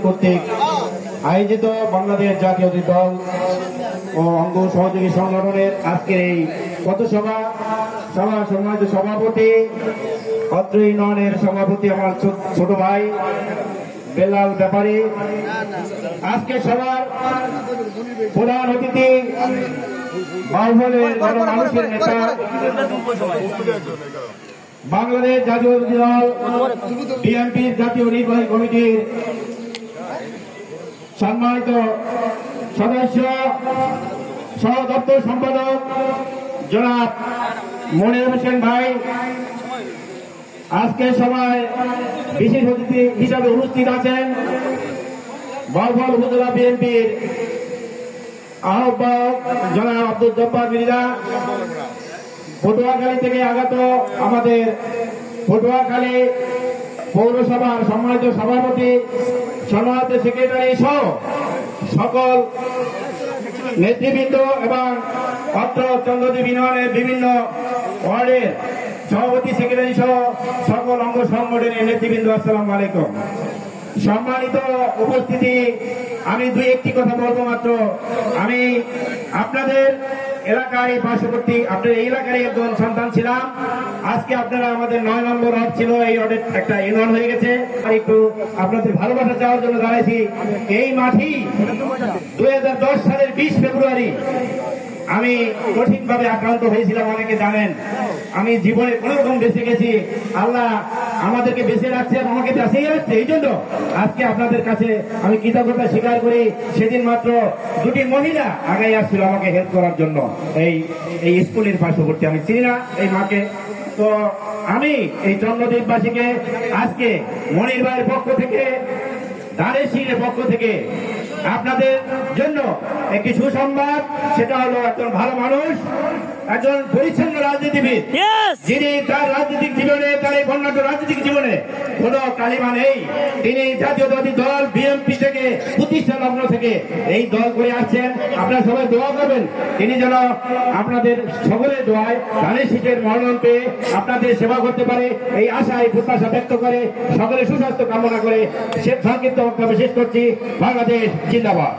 কর্তৃক আয়োজিত বাংলাদেশ জাতীয়তাবাদী দল ও অঙ্গ সহযোগী সংগঠনের আজকের এই পথসভা সম্মানিত সভাপতি অত্র ইউনিয়নের সভাপতি আমার ছোট ভাই বেলাল ব্যাপারী, আজকে সবার প্রধান অতিথি বাহুবলের মানুষের নেতা বাংলাদেশ জাতীয়তাবাদী দল বিএনপির জাতীয় নির্বাহী কমিটির সম্মানিত সদস্য সহ দপ্তর সম্পাদক জনাব মনির হোসেন ভাই, আজকে সভায় বিশেষ অতিথি হিসাবে উপস্থিত আছেন বাহুবল উপজেলা বিএনপির আহ্বায়ক জনাব আব্দুল জব্বার মির্জা, পটুয়াখালী থেকে আগত আমাদের পটুয়াখালী পৌরসভার সম্মানিত সভাপতি, সম্মানিত সেক্রেটারি সহ সকল নেতৃবৃন্দ এবং অত্র চন্দ্রদ্বীপ ইউনিয়নের বিভিন্ন ওয়ার্ডের সভাপতি সেক্রেটারি সহ সকল অঙ্গ সংগঠনের নেতৃবৃন্দ, আসসালামু আলাইকুম। সম্মানিত উপস্থিতি, আমি দুই একটি কথা বলবো মাত্র। আমি আপনাদের এলাকায় পার্শ্ববর্তী আপনার এই এলাকারই একজন সন্তান ছিলাম। আজকে আপনারা আমাদের 9 নম্বর ওয়ার্ড ছিল, এই ওয়ার্ডের একটা ইউনিয়ন হয়ে গেছে। আর একটু আপনাদের ভালোবাসা চাওয়ার জন্য দাঁড়াইছি। এই মাঠেই 2010 সালের 20 ফেব্রুয়ারি আমি কঠিনভাবে আক্রান্ত হয়েছিলাম, অনেকে জানেন। আমি জীবনে কোন রকম বেঁচে গেছি, আল্লাহ আমাদেরকে বেঁচে রাখছে, আমাকে বাঁচিয়ে রাখছে। এই জন্য আজকে আপনাদের কাছে আমি কৃতজ্ঞতা স্বীকার করি। সেদিন মাত্র দুটি মহিলা আগাই আসছিল আমাকে হেল্প করার জন্য। এই স্কুলের পার্শ্ববর্তী, আমি চিনি না এই মাকে। তো আমি এই চন্দ্রদ্বীপবাসীকে আজকে মনির ভাইয়ের পক্ষ থেকে, ধানের সিংয়ের পক্ষ থেকে আপনাদের জন্য একটি সুসংবাদ। সেটা হলো একজন ভালো মানুষ, একজন পরিচ্ছন্ন রাজনীতিবিদ, যিনি তার রাজনৈতিক জীবনে, তার এই বর্ণাঢ্য রাজনৈতিক জীবনে কোন কালিমা নেই। তিনি জাতীয়তাবাদী দল বিএনপি থেকে প্রতিষ্ঠা লগ্ন থেকে এই দল করে আসছেন। আপনারা সবাই দোয়া করবেন, তিনি যেন আপনাদের সকলের দোয়ায় ধানের শীষের মনোনয়ন পেয়ে আপনাদের সেবা করতে পারে, এই আশা, এই প্রত্যাশা ব্যক্ত করে সকলের সুস্বাস্থ্য কামনা করে সংক্ষিপ্ত বক্তব্য শেষ করছি। বাংলাদেশ জিন্দাবাদ।